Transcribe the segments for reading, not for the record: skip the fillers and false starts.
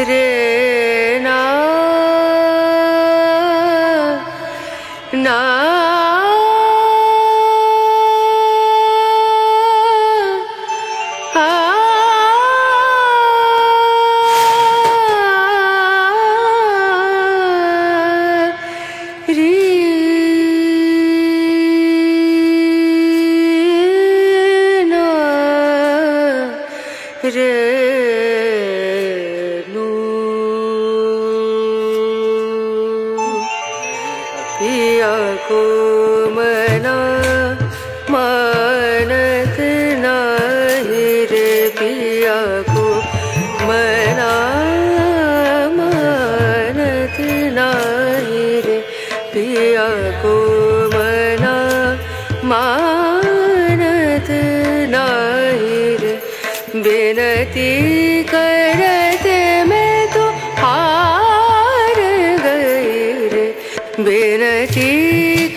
रे ना ना रे पिया को मना मानत नहीं रे पिया को मना मानत नहीं रे पिया को मना मानत नहीं रे बिनती करते मैं तो हार गई रे बिनती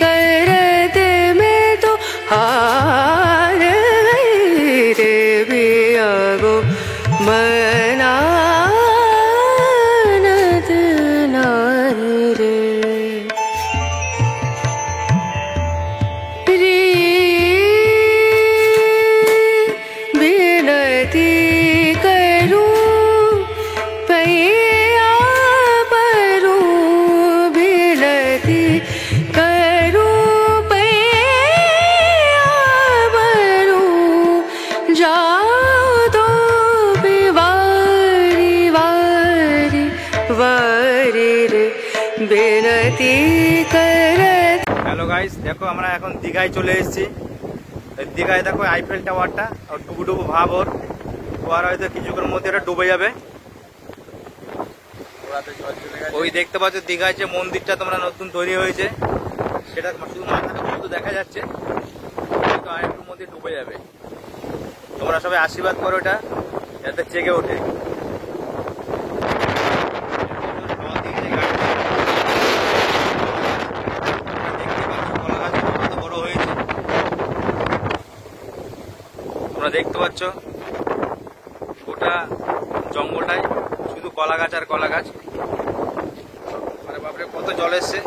करते मैं तो हार गई रे पिया को मना नहीं रे बिनती करूं पैया परूं बिनती करूं पैया परूं जाओ तो वारी वारी वारी रे बिनती कर। হ্যালো গাইস, দেখো আমরা এখন দীঘায় চলে এসেছি। দীঘায় দেখো আইফেল টাওয়ারটা আর ডুবু ডুবু ভাব ওর আর হয়তো কিছুক্ষণের মধ্যে এটা ডুবে যাবে। ওই দেখতে পাচ্ছ দীঘায় যে মন্দিরটা তোমরা নতুন তৈরি হয়েছে সেটা শুধু মাথাটা শুধু দেখা যাচ্ছে, হয়তো আরেকটুর মধ্যে ডুবে যাবে। তোমরা সবাই আশীর্বাদ করো এটা যাতে জেগে ওঠে। তোমরা দেখতে পাচ্ছ গোটা জঙ্গলটাই শুধু কলা গাছ আর কলা গাছ। আরে বাপরে কত জল এসছে।